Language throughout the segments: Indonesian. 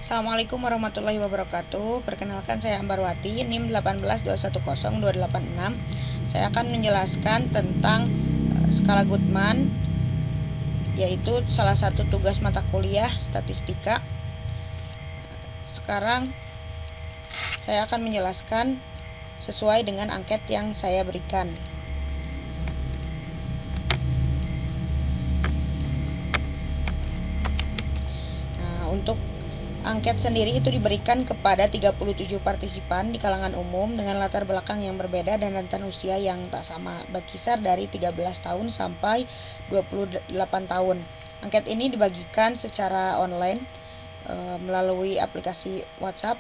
Assalamualaikum warahmatullahi wabarakatuh. Perkenalkan, saya Ambarwati, NIM 182102886. Saya akan menjelaskan tentang skala Goodman, yaitu salah satu tugas mata kuliah statistika. Sekarang saya akan menjelaskan sesuai dengan angket yang saya berikan. Nah, untuk angket sendiri itu diberikan kepada 37 partisipan di kalangan umum dengan latar belakang yang berbeda dan rentan usia yang tak sama, berkisar dari 13 tahun sampai 28 tahun. Angket ini dibagikan secara online melalui aplikasi WhatsApp.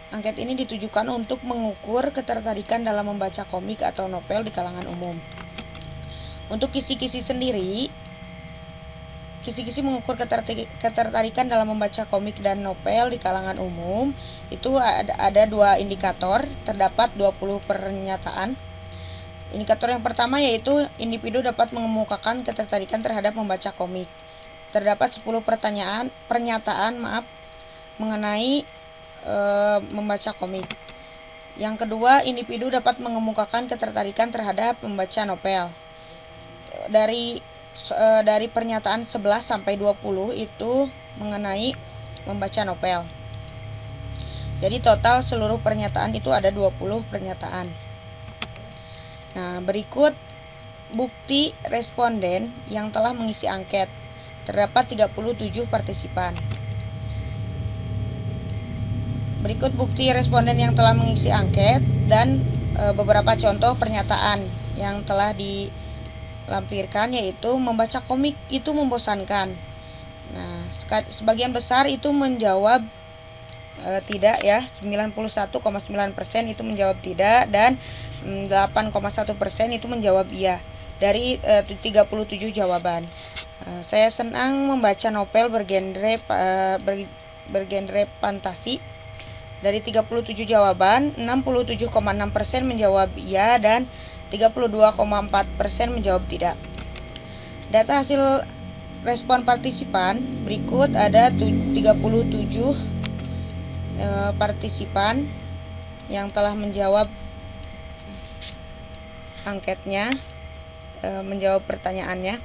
Angket ini ditujukan untuk mengukur ketertarikan dalam membaca komik atau novel di kalangan umum. Untuk kisi-kisi sendiri, kisi-kisi mengukur ketertarikan dalam membaca komik dan novel di kalangan umum itu ada dua indikator. Terdapat 20 pernyataan. Indikator yang pertama yaitu individu dapat mengemukakan ketertarikan terhadap membaca komik. Terdapat 10 pernyataan mengenai membaca komik. Yang kedua, individu dapat mengemukakan ketertarikan terhadap membaca novel. Dari pernyataan 11 sampai 20 itu mengenai membaca novel. Jadi total seluruh pernyataan itu ada 20 pernyataan. Nah, berikut bukti responden yang telah mengisi angket. Terdapat 37 partisipan. Berikut bukti responden yang telah mengisi angket dan beberapa contoh pernyataan yang telah dilampirkan, yaitu membaca komik itu membosankan. Nah, sebagian besar itu menjawab tidak ya, 91,9% itu menjawab tidak, dan 8,1% itu menjawab iya dari 37 jawaban. Saya senang membaca novel bergenre fantasi. Dari 37 jawaban, 67,6% menjawab iya dan 32,4% menjawab tidak. Data hasil respon partisipan berikut. Ada 37 partisipan yang telah menjawab angketnya, menjawab pertanyaannya.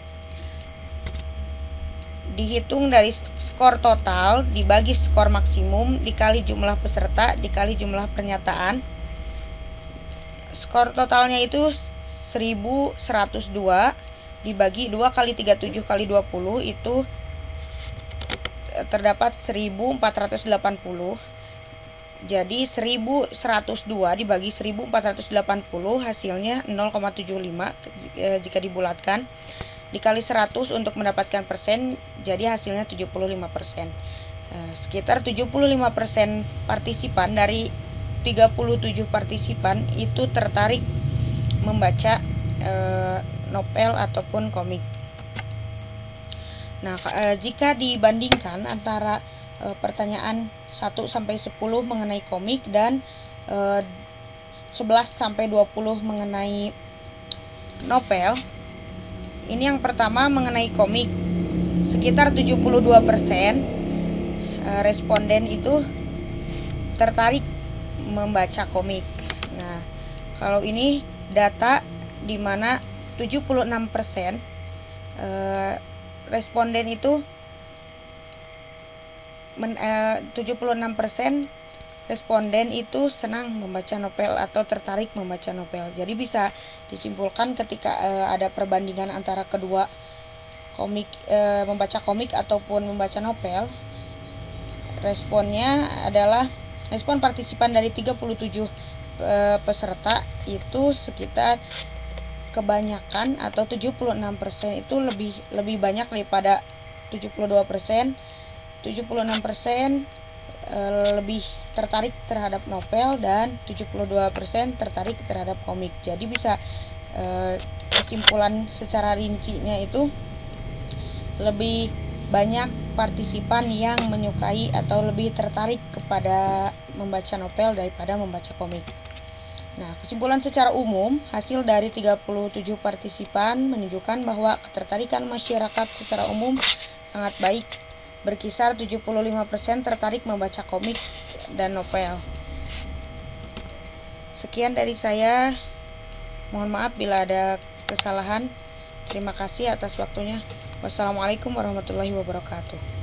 Dihitung dari skor total dibagi skor maksimum dikali jumlah peserta dikali jumlah pernyataan. Skor totalnya itu 1102 dibagi 2 kali 37 kali 20 itu terdapat 1480. Jadi 1102 dibagi 1480 hasilnya 0,75 jika dibulatkan, dikali 100 untuk mendapatkan persen, jadi hasilnya 75%. Sekitar 75% partisipan dari 37 partisipan itu tertarik membaca novel ataupun komik. Nah, jika dibandingkan antara pertanyaan 1 sampai 10 mengenai komik dan 11 sampai 20 mengenai novel, ini yang pertama mengenai komik, sekitar 72% responden itu tertarik membaca komik. Nah, kalau ini data di mana 76% responden itu 76% responden itu senang membaca novel atau tertarik membaca novel. Jadi bisa disimpulkan ketika ada perbandingan antara kedua komik, membaca komik ataupun membaca novel, responnya adalah respon partisipan dari 37 peserta itu sekitar kebanyakan atau 76% itu lebih banyak daripada 72%. 76% lebih tertarik terhadap novel dan 72% tertarik terhadap komik. Jadi bisa kesimpulan secara rincinya itu lebih banyak partisipan yang menyukai atau lebih tertarik kepada membaca novel daripada membaca komik. Nah, kesimpulan secara umum, hasil dari 37 partisipan menunjukkan bahwa ketertarikan masyarakat secara umum sangat baik berkisar 75% tertarik membaca komik dan novel. Sekian dari saya. Mohon maaf bila ada kesalahan. Terima kasih atas waktunya. Wassalamualaikum warahmatullahi wabarakatuh.